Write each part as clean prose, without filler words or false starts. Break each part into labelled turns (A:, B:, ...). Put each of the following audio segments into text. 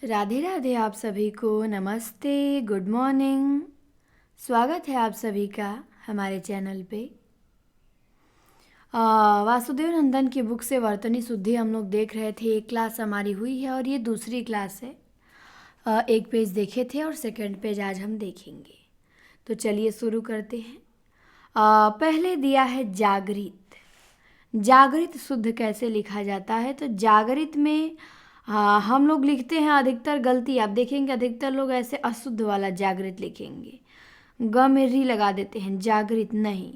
A: राधे राधे आप सभी को नमस्ते, गुड मॉर्निंग। स्वागत है आप सभी का हमारे चैनल पे। वासुदेव नंदन की बुक से वर्तनी शुद्धि हम लोग देख रहे थे। एक क्लास हमारी हुई है और ये दूसरी क्लास है। एक पेज देखे थे और सेकंड पेज आज हम देखेंगे। तो चलिए शुरू करते हैं। पहले दिया है जागृत। जागृत शुद्ध कैसे लिखा जाता है? तो जागृत में हम लोग लिखते हैं अधिकतर गलती। आप देखेंगे अधिकतर लोग ऐसे अशुद्ध वाला जागृत लिखेंगे, ग में री लगा देते हैं। जागृत नहीं,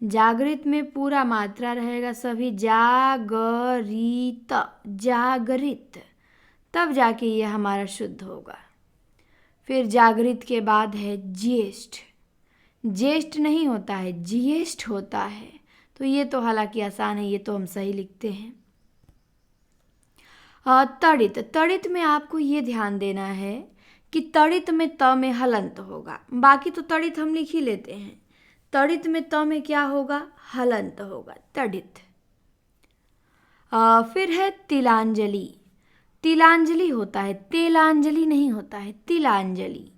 A: जागृत में पूरा मात्रा रहेगा सभी। जागरित, जागृत, तब जाके ये हमारा शुद्ध होगा। फिर जागृत के बाद है ज्येष्ठ। ज्येष्ठ नहीं होता है, ज्येष्ठ होता है। तो ये तो हालांकि आसान है, ये तो हम सही लिखते हैं। तड़ित। तड़ित में आपको ये ध्यान देना है कि तड़ित में त में हलंत होगा। बाकी तो तड़ित हम लिख ही लेते हैं, तड़ित में त में क्या होगा? हलंत होगा, तड़ित। फिर है तिलांजलि। तिलांजलि होता है, तेलांजलि नहीं होता है, तिलांजलि।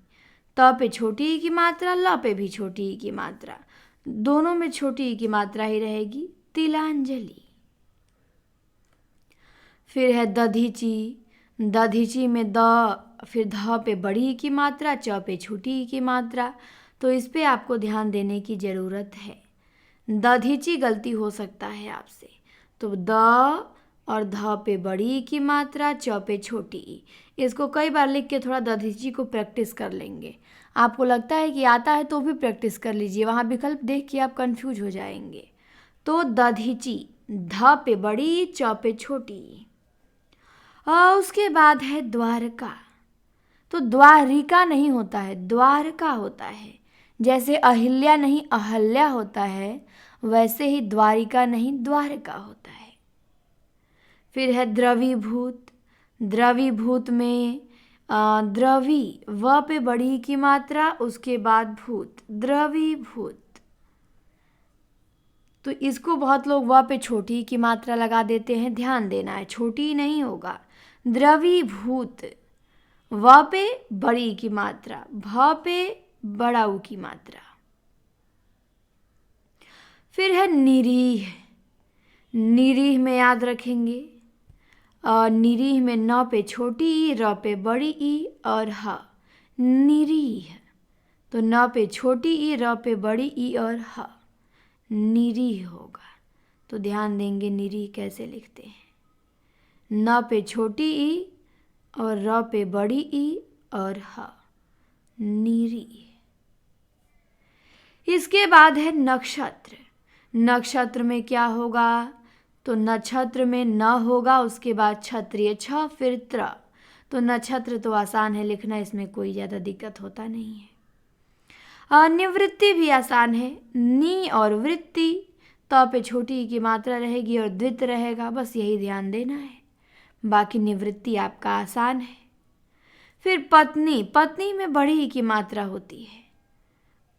A: त पे छोटी ई की मात्रा, ल पे भी छोटी ई की मात्रा, दोनों में छोटी ई की मात्रा ही रहेगी, तिलांजलि। फिर है दधीची। दधीची में द, फिर ध पे बड़ी ई की मात्रा, च पे छोटी ई की मात्रा। तो इस पे आपको ध्यान देने की ज़रूरत है। दधीची गलती हो सकता है आपसे, तो द और ध पे बड़ी ई की मात्रा, च पे छोटी ई। इसको कई बार लिख के थोड़ा दधीची को प्रैक्टिस कर लेंगे। आपको लगता है कि आता है तो भी प्रैक्टिस कर लीजिए, वहाँ विकल्प देख के आप कंफ्यूज हो जाएंगे। तो दधीची, ध पे बड़ी ई, च पे छोटी ई। उसके बाद है द्वारका। तो द्वारिका नहीं होता है, द्वारका होता है। जैसे अहिल्या नहीं अहल्या होता है, वैसे ही द्वारिका नहीं द्वारका होता है। फिर है द्रवीभूत। द्रवीभूत में द्रवी, व पे बड़ी की मात्रा, उसके बाद भूत, द्रवीभूत। तो इसको बहुत लोग व पे छोटी की मात्रा लगा देते हैं, ध्यान देना है, छोटी नहीं होगा। द्रवीभूत, व पे बड़ी की मात्रा, भ पे बड़ा ऊ की मात्रा। फिर है निरीह। निरीह में याद रखेंगे, निरीह में न पे छोटी ई, र पे बड़ी ई और ह, निरीह। तो न पे छोटी ई, र पे बड़ी ई और ह, निरीह होगा। तो ध्यान देंगे निरीह कैसे लिखते हैं। न पे छोटी ई और र पे बड़ी ई और ह, निरीह। इसके बाद है नक्षत्र। नक्षत्र में क्या होगा? तो नक्षत्र में न होगा, उसके बाद क्षत्रिय छ, फिर त्र। तो नक्षत्र तो आसान है लिखना, इसमें कोई ज़्यादा दिक्कत होता नहीं है। निवृत्ति भी आसान है, नी और वृत्ति, त पे छोटी की मात्रा रहेगी और द्वित रहेगा, बस यही ध्यान देना है। बाकी निवृत्ति आपका आसान है। फिर पत्नी। पत्नी में बड़ी की मात्रा होती है,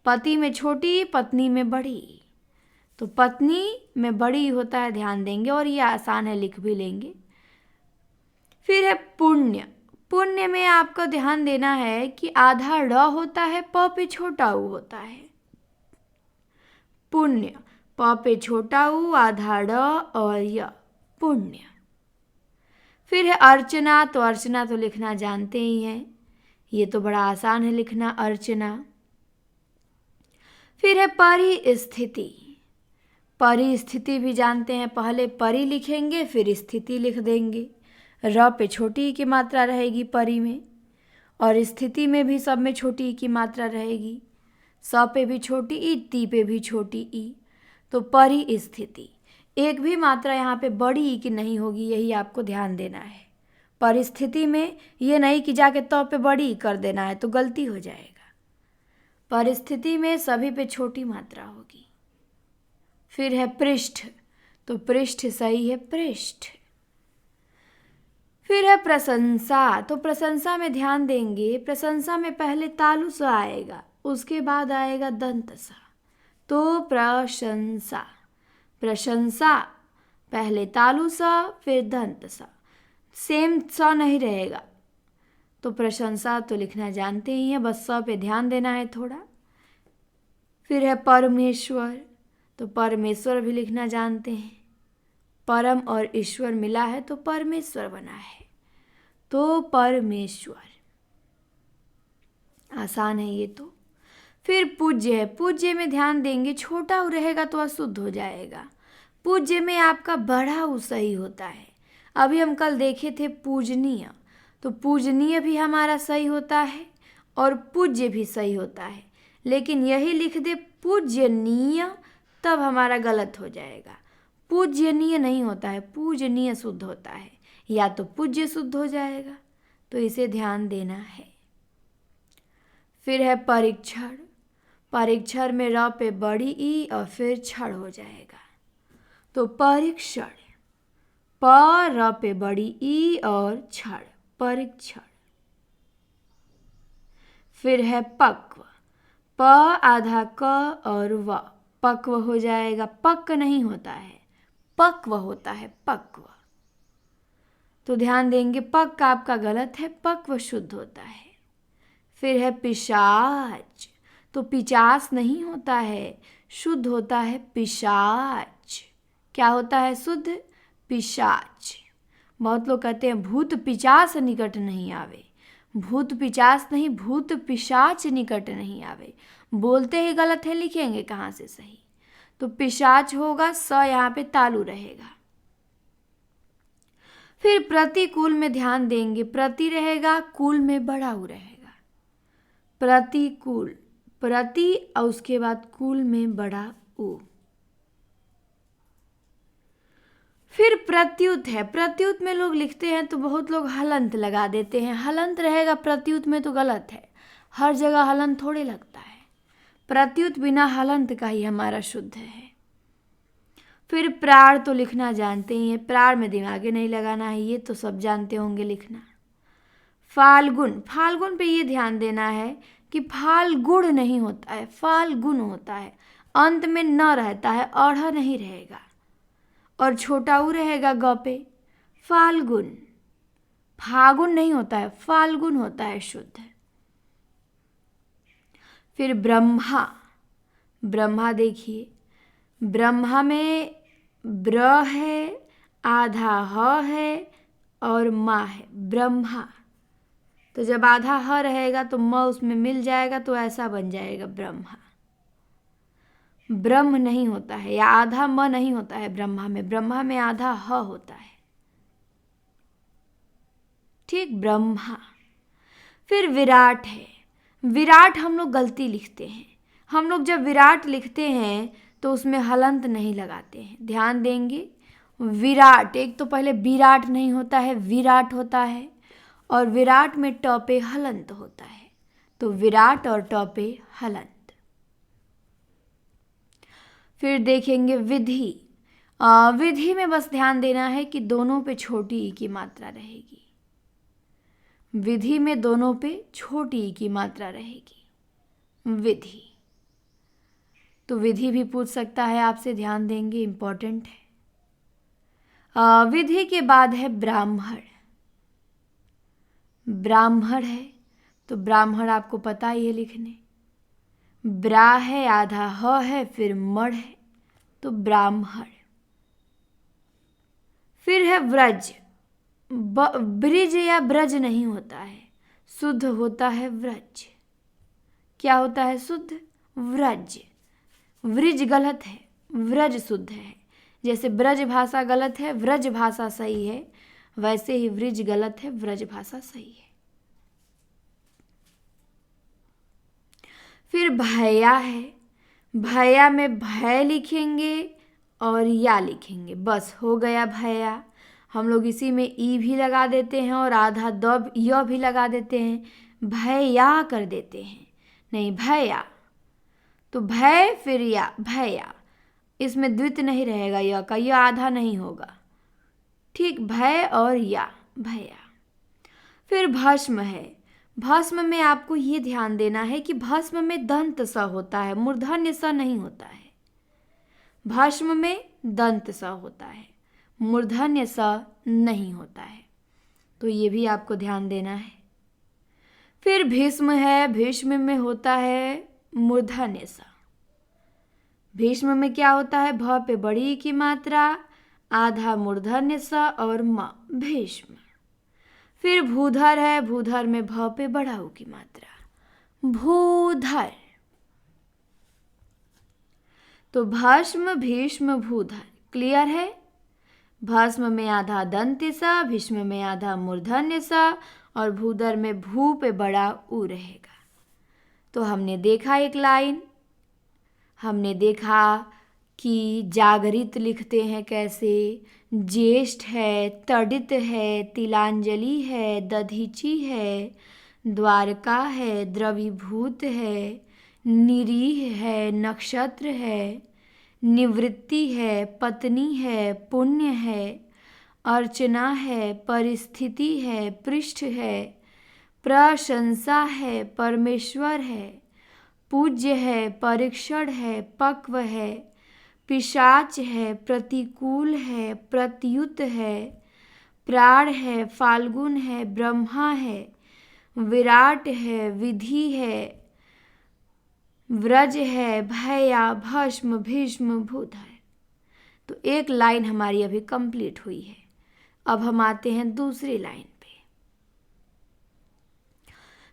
A: पति में छोटी, पत्नी में बड़ी। तो पत्नी में बड़ी होता है, ध्यान देंगे, और ये आसान है, लिख भी लेंगे। फिर है पुण्य। पुण्य में आपको ध्यान देना है कि आधा ड होता है, प पे छोटा ऊ होता है। पुण्य, प पे छोटा ऊ, आधा ड और य, पुण्य। फिर है अर्चना। तो अर्चना तो लिखना जानते ही हैं, ये तो बड़ा आसान है लिखना, अर्चना। फिर है परिस्थिति। परिस्थिति भी जानते हैं, पहले परि लिखेंगे फिर स्थिति लिख देंगे। र पे छोटी की मात्रा रहेगी परि में, और स्थिति में भी सब में छोटी की मात्रा रहेगी। स पे भी छोटी ई, ती पे भी छोटी ई। तो परिस्थिति, एक भी मात्रा यहाँ पे बड़ी ई की नहीं होगी, यही आपको ध्यान देना है। परिस्थिति में ये नहीं कि जाके त पे बड़ी कर देना है, तो गलती हो जाएगा। परिस्थिति में सभी पे छोटी मात्रा होगी। फिर है पृष्ठ। तो पृष्ठ सही है, पृष्ठ। फिर है प्रशंसा। तो प्रशंसा में ध्यान देंगे, प्रशंसा में पहले तालु स आएगा, उसके बाद आएगा दंत सा। तो प्रशंसा, प्रशंसा पहले तालु स फिर दंत सा, सेम स नहीं रहेगा। तो प्रशंसा तो लिखना जानते ही हैं, बस स पे ध्यान देना है थोड़ा। फिर है परमेश्वर, तो परमेश्वर भी लिखना जानते हैं। परम और ईश्वर मिला है तो परमेश्वर बना है, तो परमेश्वर। आसान है ये तो। फिर पूज्य है, पूज्य में ध्यान देंगे, छोटा उ रहेगा तो अशुद्ध हो जाएगा। पूज्य में आपका बड़ा उ सही होता है। अभी हम कल देखे थे पूजनीय, तो पूजनीय भी हमारा सही होता है और पूज्य भी सही होता है, लेकिन यही लिख दे पूजनीय तब हमारा गलत हो जाएगा। पूजनीय नहीं होता है, पूजनीय शुद्ध होता है, या तो पूज्य शुद्ध हो जाएगा, तो इसे ध्यान देना है। फिर है परीक्षण, परीक्षण में र पे बड़ी ई और फिर क्षण हो जाएगा, तो परीक्षण। प र पे बड़ी ई और क्षण, परीक्षण। फिर है पक्व, प आधा क और व, पक्व हो जाएगा। पक्व नहीं होता है, पक्व होता है, पक्व। तो ध्यान देंगे पक्व आपका गलत है, पक्व शुद्ध होता है। फिर है पिशाच, तो पिचास नहीं होता है, शुद्ध होता है पिशाच। क्या होता है शुद्ध? पिशाच। बहुत लोग कहते हैं भूत पिचास निकट नहीं आवे, भूत पिचास नहीं, भूत पिशाच निकट नहीं आवे। बोलते ही गलत है, लिखेंगे कहाँ से सही? तो पिशाच होगा, स यहाँ पे तालु रहेगा। फिर प्रतिकूल में ध्यान देंगे, प्रति रहेगा, कुल में बड़ा उ रहेगा। प्रतिकूल, प्रति और उसके बाद कुल में बड़ा उ। फिर प्रत्युत है, प्रत्युत में लोग लिखते हैं तो बहुत लोग हलंत लगा देते हैं, हलंत रहेगा प्रत्युत में तो गलत है, हर जगह हलंत थोड़े लगता है। प्रत्युत बिना हलंत का ही हमारा शुद्ध है। फिर प्राण तो लिखना जानते ही हैं, प्राण में दिमागे नहीं लगाना है, ये तो सब जानते होंगे लिखना। फाल्गुन, फाल्गुन पे ये ध्यान देना है कि फाल्गुण नहीं होता है, फाल्गुन होता है, अंत में न रहता है, अढ़ नहीं रहेगा और छोटा उ रहेगा ग पे, फाल्गुन। फागुन नहीं होता है, फाल्गुन होता है शुद्ध। फिर ब्रह्मा, ब्रह्मा देखिए, ब्रह्मा में ब्र है, आधा ह है और माँ है, ब्रह्मा। तो जब आधा ह रहेगा तो म उसमें मिल जाएगा, तो ऐसा बन जाएगा ब्रह्मा। ब्रह्म नहीं होता है, या आधा म नहीं होता है ब्रह्मा में, ब्रह्मा में आधा ह होता है। ठीक, ब्रह्मा। फिर विराट है, विराट हम लोग गलती लिखते हैं, हम लोग जब विराट लिखते हैं तो उसमें हलंत नहीं लगाते हैं, ध्यान देंगे। विराट, एक तो पहले विराट नहीं होता है, विराट होता है, और विराट में ट पे हलंत होता है, तो विराट और ट पे हलंत। फिर देखेंगे विधि, विधि में बस ध्यान देना है कि दोनों पे छोटी ई की मात्रा रहेगी, विधि में दोनों पे छोटी ई की मात्रा रहेगी, विधि। तो विधि भी पूछ सकता है आपसे, ध्यान देंगे, इम्पोर्टेंट है। विधि के बाद है ब्राह्मण, ब्राह्मण है तो ब्राह्मण आपको पता ही है लिखने, ब्रा है, आधा ह है, फिर मड़ है, तो ब्राह्मण। फिर है व्रज, ब्रिज या ब्रज नहीं होता है, शुद्ध होता है व्रज। क्या होता है शुद्ध? व्रज। व्रज गलत है, व्रज शुद्ध है। जैसे ब्रज भाषा गलत है, व्रज भाषा सही है, वैसे ही व्रज गलत है, व्रज भाषा सही है। फिर भैया है, भैया में भय लिखेंगे और या लिखेंगे, बस हो गया भैया। हम लोग इसी में ई भी लगा देते हैं और आधा द य भी लगा देते हैं, भैया कर देते हैं, नहीं भैया, तो भय फिर या, भैया। इसमें द्वित नहीं रहेगा, य का, यह आधा नहीं होगा, ठीक, भय और या, भैया। फिर भस्म है, भस्म में आपको ये ध्यान देना है कि भस्म में दंत स होता है, मूर्धन्य स नहीं होता है, भस्म में दंत स होता है, मूर्धन्य स नहीं होता है, तो ये भी आपको ध्यान देना है। फिर भीष्म है, भीष्म में होता है मूर्धन्य स। भीष्म में क्या होता है? भ पे बड़ी की मात्रा, आधा मूर्धन्य स और म, भीष्म। फिर भूधर है, भूधर में भ पे बड़ा ऊ की मात्रा, भूधर। तो भस्म भीष्म भूधर, क्लियर है? भस्म में आधा दंत्य स, भीष्म में आधा मूर्धन्य स और भूधर में भू पे बड़ा ऊ रहेगा। तो हमने देखा एक लाइन, हमने देखा कि जागरित लिखते हैं कैसे, ज्येष्ठ है, तडित है, तिलांजलि है, दधीचि है, द्वारका है, द्रवीभूत है, निरीह है, नक्षत्र है, निवृत्ति है, पत्नी है, पुण्य है, अर्चना है, परिस्थिति है, पृष्ठ है, प्रशंसा है, परमेश्वर है, पूज्य है, परीक्षण है, पक्व है, पिशाच है, प्रतिकूल है, प्रत्युत है, प्राण है, फाल्गुन है, ब्रह्मा है, विराट है, विधि है, व्रज है, भया, भस्म, भीष्म, भूधर। तो एक लाइन हमारी अभी कंप्लीट हुई है। अब हम आते हैं दूसरी लाइन पे।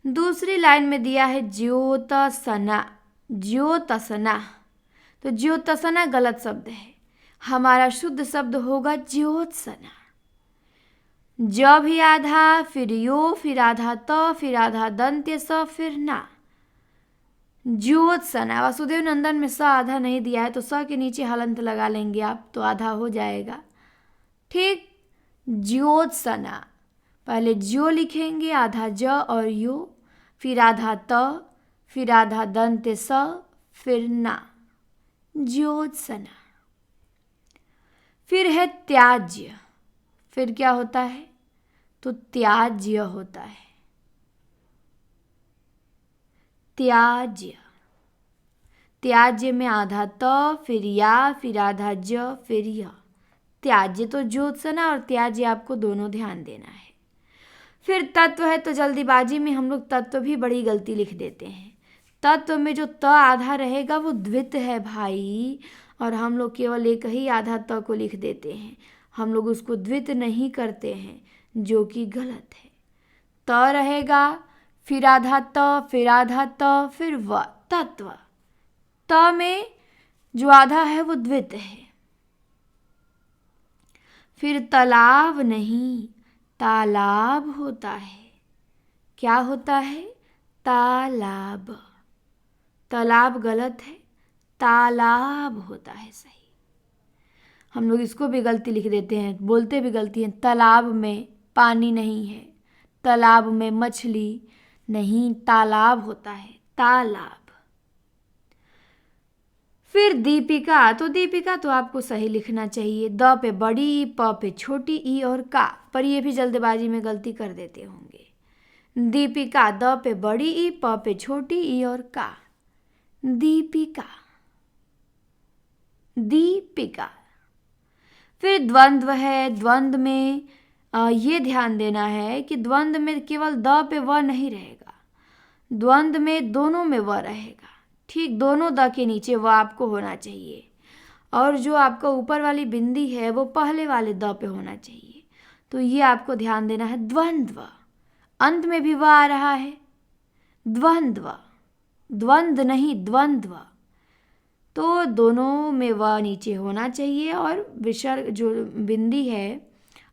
A: दूसरी लाइन में दिया है ज्योतसना, ज्योतसना। तो ज्योतसना गलत शब्द है, हमारा शुद्ध शब्द होगा ज्योत्सना। ज भी आधा, फिर यो, फिर आधा त, फिर आधा दंत्य स, फिर ना, ज्योत्सना। वासुदेव नंदन में स आधा नहीं दिया है तो स के नीचे हलंत लगा लेंगे आप तो आधा हो जाएगा, ठीक। ज्योत्सना, पहले ज्यो लिखेंगे, आधा ज और यो, फिर आधा त, फिर आधा दंत्य स, फिर ना, ज्योत्सना। फिर है त्याज्य, फिर क्या होता है? तो त्याज्य होता है, त्याज्य। त्याज्य में आधा त, फिर या, फिर आधा ज, फिर य, त्याज्य। तो ज्योत्सना और त्याज्य आपको दोनों ध्यान देना है। फिर तत्व है, तो जल्दीबाजी में हम लोग तत्व भी बड़ी गलती लिख देते हैं। तत्व में जो त आधा रहेगा वो द्वित है भाई, और हम लोग केवल एक ही आधा त को लिख देते हैं, हम लोग उसको द्वित नहीं करते हैं, जो कि गलत है। त रहेगा, फिर आधा त, फिर आधा त, फिर व, तत्व। त में जो आधा है वो द्वित है। फिर तालाब नहीं, तालाब होता है। क्या होता है? तालाब। तालाब गलत है, तालाब होता है सही। हम लोग इसको भी गलती लिख देते हैं, बोलते भी गलती हैं। तालाब में पानी नहीं है, तालाब में मछली नहीं, तालाब होता है, तालाब। फिर दीपिका, तो दीपिका तो आपको सही लिखना चाहिए। द पे बड़ी, प पे छोटी ई और का, पर ये भी जल्दबाजी में गलती कर देते होंगे। दीपिका, द पे बड़ी ई, प पे छोटी ई और का, दीपिका, दीपिका। फिर द्वंद्व है, द्वंद्व में ये ध्यान देना है कि द्वंद्व में केवल द पे व नहीं रहेगा, द्वंद्व में दोनों में व रहेगा, ठीक। दोनों द के नीचे व आपको होना चाहिए, और जो आपका ऊपर वाली बिंदी है वो पहले वाले द पे होना चाहिए। तो ये आपको ध्यान देना है। द्वंद्व, अंत में भी व आ रहा है, द्वंद्व, द्वंद्व नहीं, द्वंद्व। तो दोनों में व नीचे होना चाहिए, और विसर्ग जो बिंदी है,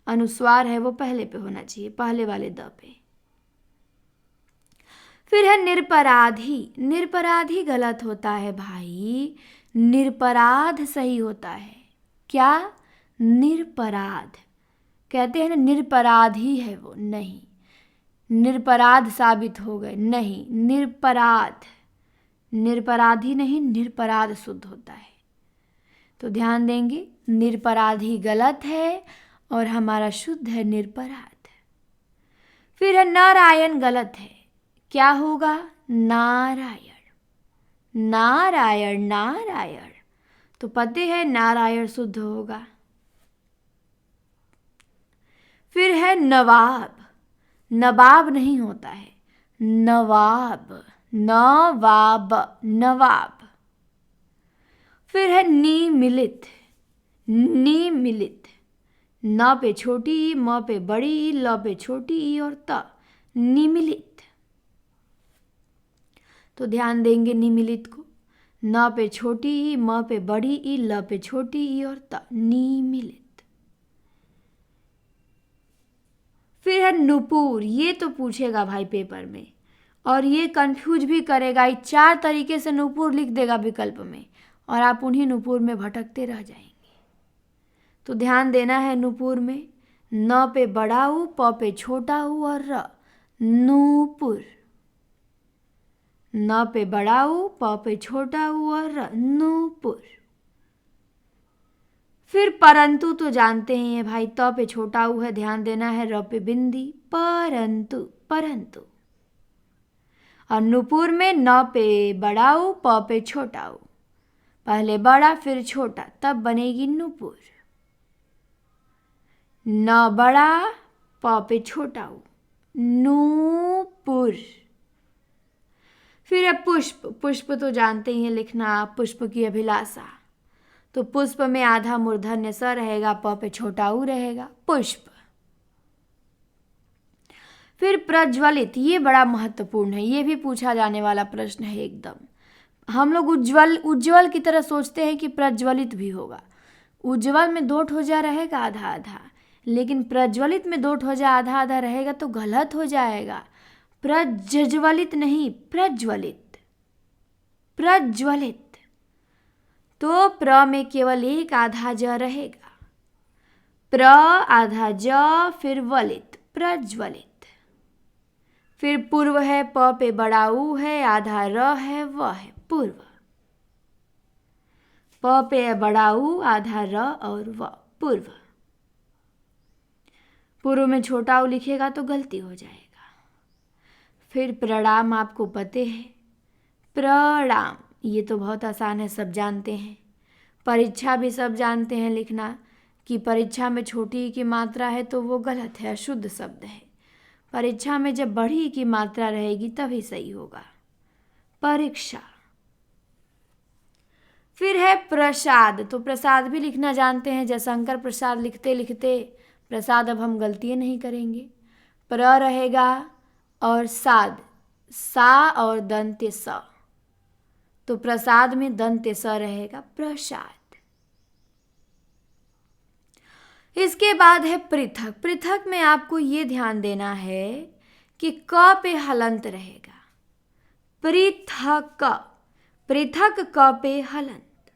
A: अनुस्वार है, वो पहले पे होना चाहिए, पहले वाले द पे। फिर है निरपराधी, निरपराधी गलत होता है भाई, निरपराध सही होता है। क्या? निरपराध। कहते हैं ना निरपराधी है वो, नहीं, निरपराध साबित हो गए, नहीं, निरपराध, निरपराधी नहीं, निरपराध शुद्ध होता है। तो ध्यान देंगे, निरपराधी गलत है और हमारा शुद्ध है निरपराध। फिर है नारायण, गलत है। क्या होगा? नारायण, नारायण, नारायण। तो पते है नारायण शुद्ध होगा। फिर है नवाब, नवाब नहीं होता है, नवाब, नवाब, नवाब। फिर है निमिलित, निमिलित। न पे छोटी ई, म पे बड़ी ई, ल पे छोटी ई और त, निमिलित। तो ध्यान देंगे निमिलित को। न पे छोटी ई, म पे बड़ी ई, ल पे छोटी ई और त, निमिलित। फिर है नुपुर। ये तो पूछेगा भाई पेपर में, और ये कंफ्यूज भी करेगा। ये 4 तरीके से नुपुर लिख देगा विकल्प में, और आप उन्हीं नुपुर में भटकते रह जाएंगे। तो ध्यान देना है नुपुर में। न पे बड़ा ऊ, प पे छोटा ऊ और र, नूपुर। न पे बड़ा ऊ, प पे छोटा ऊ और र, नूपुर। फिर परंतु तो जानते ही हैं भाई, त पे छोटा ऊ है, ध्यान देना है, र पे बिंदी, परंतु, परंतु। और नुपुर में न पे बड़ा ऊ, प पे छोटा ऊ, पहले बड़ा फिर छोटा, तब बनेगी नुपुर। न बड़ा, प पे छोटा ऊ, नूपुर। फिर है पुष्प। पुष्प तो जानते ही हैं लिखना, पुष्प की अभिलाषा। तो पुष्प में आधा मूर्धन्य स रहेगा, प पे छोटा ऊ रहेगा, पुष्प। फिर प्रज्वलित। ये बड़ा महत्वपूर्ण है, ये भी पूछा जाने वाला प्रश्न है एकदम। हम लोग उज्जवल, उज्जवल की तरह सोचते हैं कि प्रज्वलित भी होगा। उज्जवल में 2 ठोजा रहेगा आधा आधा, लेकिन प्रज्वलित में 2 ठोजा आधा आधा रहेगा तो गलत हो जाएगा। प्रज्वलित नहीं, प्रज्वलित, प्रज्वलित। तो प्र में केवल एक आधा ज रहेगा, प्र आधा ज, फिर वलित, प्रज्वलित। फिर पूर्व है, प पे बड़ा ऊ है, आधा र है, व है, पूर्व। प पे बड़ा ऊ, आधा र और व, पूर्व। पूर्व में छोटा ऊ लिखेगा तो गलती हो जाएगा। फिर प्रणाम, आपको पते है, प्रणाम। ये तो बहुत आसान है, सब जानते हैं। परीक्षा भी सब जानते हैं लिखना, कि परीक्षा में छोटी की मात्रा है तो वो गलत है, अशुद्ध शब्द है। परीक्षा में जब बड़ी की मात्रा रहेगी तभी सही होगा, परीक्षा। फिर है प्रसाद। तो प्रसाद भी लिखना जानते हैं, जयशंकर प्रसाद लिखते लिखते प्रसाद अब हम गलतियाँ नहीं करेंगे। प्र रहेगा और साद, सा और दंत्य स, तो प्रसाद में दंत्य स रहेगा, प्रसाद। इसके बाद है पृथक। पृथक में आपको ये ध्यान देना है कि क पे हलंत रहेगा, पृथक, पृथक क पे हलंत,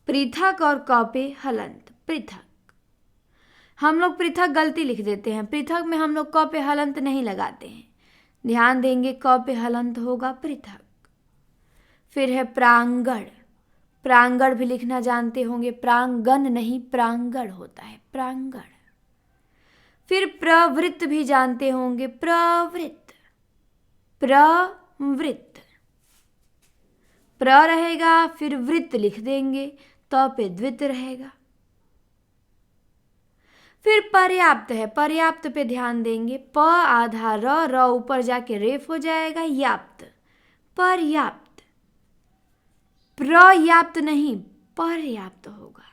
A: पृथक और क पे हलंत, पृथक। हम लोग पृथक गलती लिख देते हैं, पृथक में हम लोग क पे हलंत नहीं लगाते हैं। ध्यान देंगे, क पे हलंत होगा, पृथक। फिर है प्रांगण। प्रांगण भी लिखना जानते होंगे, प्रांगण नहीं प्रांगण होता है, प्रांगण। फिर प्रवृत्त भी जानते होंगे, प्रवृत्त, प्रवृत्त। प्र रहेगा, फिर वृत्त लिख देंगे, त पे द्वित रहेगा। फिर पर्याप्त है। पर्याप्त पे ध्यान देंगे, प आधा र ऊपर जाके रेफ हो जाएगा, याप्त, पर्याप्त। प्रयाप्त नहीं, पर्याप्त होगा,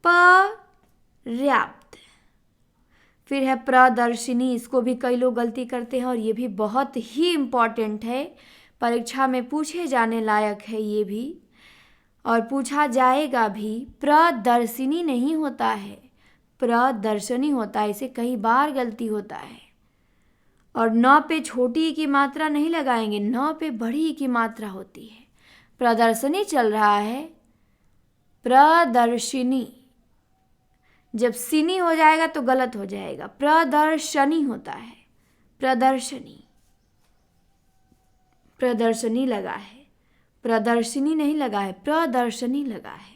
A: पर्याप्त। फिर है प्रदर्शिनी। इसको भी कई लोग गलती करते हैं और ये भी बहुत ही इम्पॉर्टेंट है, परीक्षा में पूछे जाने लायक है ये भी, और पूछा जाएगा भी। प्रदर्शिनी नहीं होता है, प्रदर्शनी होता है, इसे कई बार गलती होता है। और न पे छोटी की मात्रा नहीं लगाएंगे, न पे बड़ी की मात्रा होती है। प्रदर्शनी चल रहा है, प्रदर्शिनी। जब सिनी हो जाएगा तो गलत हो जाएगा, प्रदर्शनी होता है, प्रदर्शनी। प्रदर्शनी लगा है, प्रदर्शनी नहीं लगा है, प्रदर्शनी लगा है।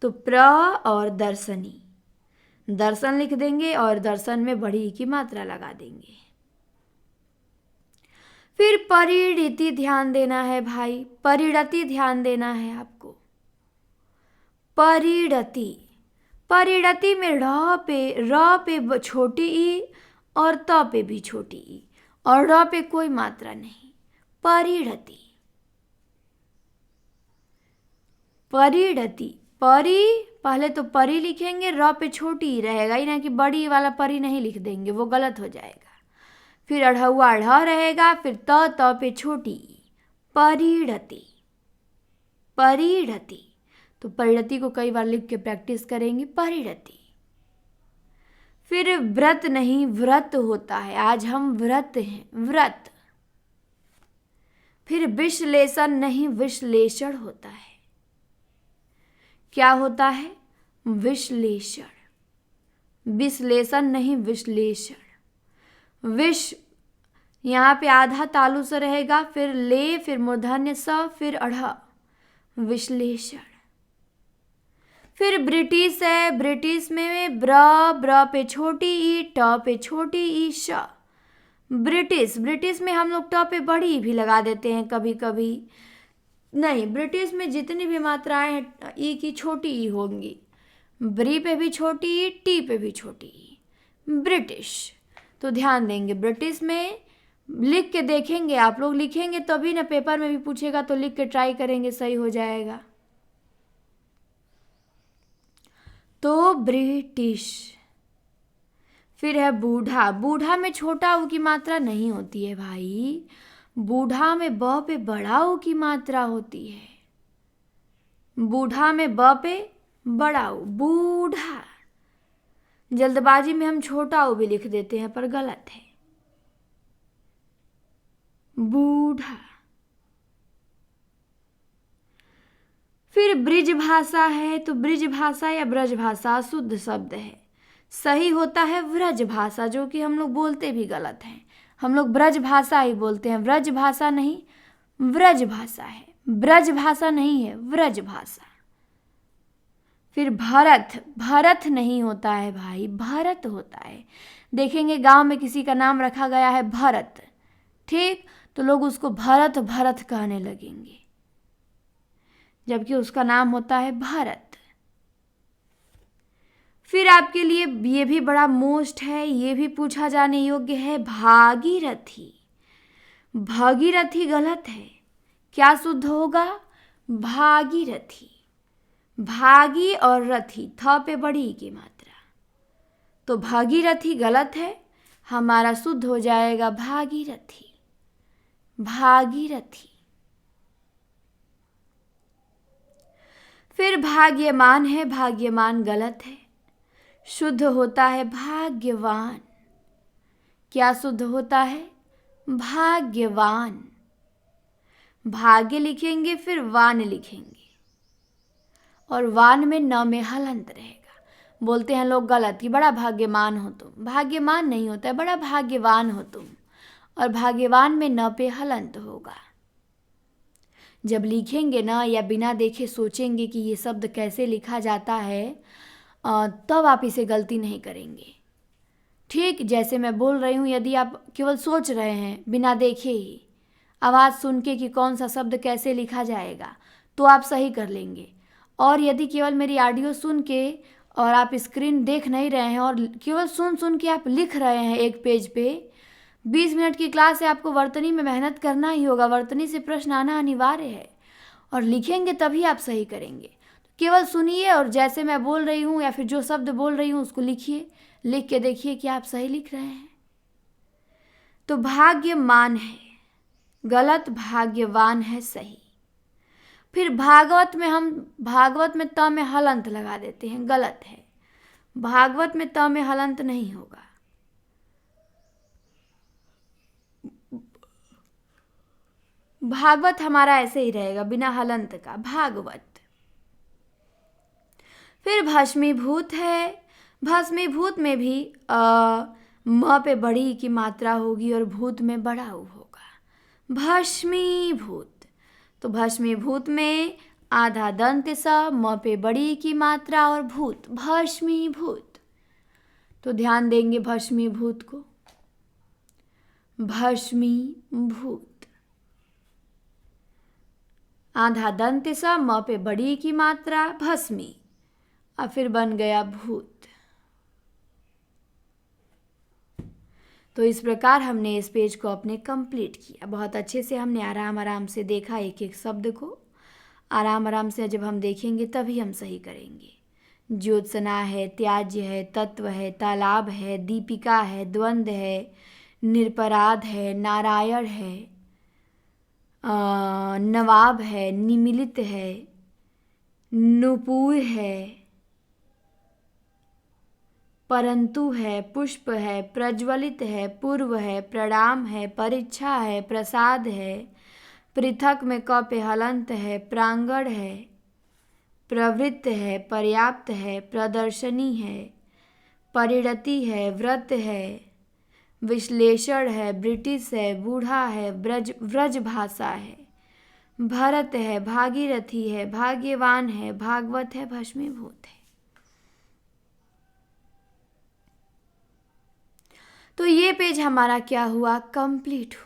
A: तो प्र और दर्शनी, दर्शन लिख देंगे और दर्शन में बड़ी की मात्रा लगा देंगे। फिर परिणति ध्यान देना है भाई, परिणति ध्यान देना है आपको। परिणति, परिणति में र पे छोटी ई और त पे भी छोटी ई, और र पे कोई मात्रा नहीं, परिणति। परिणति, परी पहले तो परी लिखेंगे, र पे छोटी ही रहेगा, ही ना कि बड़ी वाला परी नहीं लिख देंगे, वो गलत हो जाएगा। फिर अढ़ौआ ढ़ रहेगा, फिर त पे छोटी, परिणति। परिणति, तो परिणति को कई बार लिख के प्रैक्टिस करेंगे, परिणति। फिर व्रत नहीं व्रत होता है, आज हम व्रत हैं, व्रत। फिर विश्लेषण नहीं विश्लेषण होता है, क्या होता है? विश्लेषण। विश्लेषण नहीं विश्लेषण। विश यहाँ पे आधा तालु से रहेगा, फिर ले, फिर मूर्धन्य स, फिर अढ़, विश्लेषण। फिर ब्रिटिश है, ब्रिटिश में ब्र पे छोटी ई, ट पे छोटी ई, श, ब्रिटिश। ब्रिटिश में हम लोग ट पे बड़ी भी लगा देते हैं कभी कभी, नहीं, ब्रिटिश में जितनी भी मात्राएं हैं ई की छोटी ई होंगी, ब्री पे भी छोटी ई, टी पे भी छोटी ई, ब्रिटिश। तो ध्यान देंगे, ब्रिटिश में लिख के देखेंगे, आप लोग लिखेंगे तभी ना, पेपर में भी पूछेगा तो लिख के ट्राई करेंगे, सही हो जाएगा। तो ब्रिटिश। फिर है बूढ़ा। बूढ़ा में छोटा ऊ की मात्रा नहीं होती है भाई, बूढ़ा में ब पे बड़ा ऊ की मात्रा होती है। बूढ़ा में ब पे बड़ा ऊ, बूढ़ा। जल्दबाजी में हम छोटा ऊ भी लिख देते हैं, पर गलत है, बूढ़ा। फिर ब्रिज भाषा है, तो ब्रिज भाषा या ब्रज भाषा शुद्ध शब्द है, सही होता है व्रज भाषा, जो कि हम लोग बोलते भी गलत हैं, हम लोग ब्रज भाषा ही बोलते हैं, व्रज भाषा नहीं, व्रज भाषा है, ब्रज भाषा नहीं है, व्रज भाषा। फिर भरत। भरत नहीं होता है भाई, भरत होता है। देखेंगे गांव में किसी का नाम रखा गया है भरत, ठीक, तो लोग उसको भरत भरत कहने लगेंगे, जबकि उसका नाम होता है भारत। फिर आपके लिए ये भी बड़ा मोस्ट है, ये भी पूछा जाने योग्य है, भागीरथी। भागीरथी गलत है, क्या शुद्ध होगा? भागीरथी। भागी और रथी, थ पे बड़ी की मात्रा, तो भागीरथी गलत है, हमारा शुद्ध हो जाएगा भागीरथी। भागीरथी। फिर भाग्यमान है, भाग्यमान गलत है, शुद्ध होता है भाग्यवान। क्या शुद्ध होता है? भाग्यवान। भाग्य लिखेंगे, फिर वान लिखेंगे, और वान में न में हलंत रहेगा। बोलते हैं लोग गलत कि बड़ा भाग्यमान हो तुम, भाग्यमान नहीं होता है, बड़ा भाग्यवान हो तुम, और भाग्यवान में न पे हलंत होगा। जब लिखेंगे ना, या बिना देखे सोचेंगे कि ये शब्द कैसे लिखा जाता है, तब आप इसे गलती नहीं करेंगे, ठीक। जैसे मैं बोल रही हूँ, यदि आप केवल सोच रहे हैं बिना देखे ही, आवाज़ सुन के कि कौन सा शब्द कैसे लिखा जाएगा, तो आप सही कर लेंगे। और यदि केवल मेरी ऑडियो सुन के और आप स्क्रीन देख नहीं रहे हैं, और केवल सुन के आप लिख रहे हैं एक पेज पे, 20 मिनट की क्लास है, आपको वर्तनी में मेहनत करना ही होगा, वर्तनी से प्रश्न आना अनिवार्य है, और लिखेंगे तभी आप सही करेंगे। केवल सुनिए और जैसे मैं बोल रही हूँ या फिर जो शब्द बोल रही हूँ उसको लिखिए, लिख के देखिए कि आप सही लिख रहे हैं। तो भाग्यमान है गलत, भाग्यवान है सही। फिर भागवत में हम भागवत में त में हलंत लगा देते हैं, गलत है, भागवत में त में हलंत नहीं होगा। भागवत हमारा ऐसे ही रहेगा बिना हलंत का, भागवत। फिर भस्मीभूत है, भस्मीभूत में भी म पे बड़ी की मात्रा होगी और भूत में बड़ा ऊ होगा, भस्मीभूत। तो भस्मीभूत में आधा दंत स, म पे बड़ी की मात्रा और भूत, भस्मीभूत। तो ध्यान देंगे भस्मीभूत को, भस्मीभूत। आधा दंत स, म पे बड़ी की मात्रा, भस्मी, और फिर बन गया भूत। तो इस प्रकार हमने इस पेज को अपने कंप्लीट किया। बहुत अच्छे से हमने आराम आराम से देखा एक एक शब्द को। आराम आराम से जब हम देखेंगे तभी हम सही करेंगे। ज्योत्सना है, त्याज्य है, तत्व है, तालाब है, दीपिका है, द्वंद्व है, निरपराध है, नारायण है, नवाब है, निमिलित है, नुपुर है, परंतु है, पुष्प है, प्रज्वलित है, पूर्व है, प्रणाम है, परीक्षा है, प्रसाद है, पृथक में क पे हलंत है, प्रांगण है, प्रवृत्त है, पर्याप्त है, प्रदर्शनी है, परिणति है, व्रत है, विश्लेषण है, ब्रिटिश है, बूढ़ा है, व्रज भाषा है, भरत है, भागीरथी है, भाग्यवान है, भागवत है, भस्मीभूत है। तो ये पेज हमारा क्या हुआ? कंप्लीट हुआ।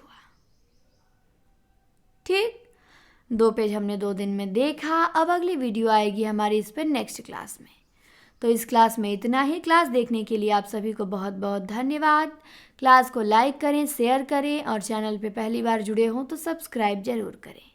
A: ठीक, 2 पेज हमने 2 दिन में देखा। अब अगली वीडियो आएगी हमारी इस पर नेक्स्ट क्लास में। तो इस क्लास में इतना ही। क्लास देखने के लिए आप सभी को बहुत बहुत धन्यवाद। क्लास को लाइक करें, शेयर करें और चैनल पे पहली बार जुड़े हों तो सब्सक्राइब ज़रूर करें।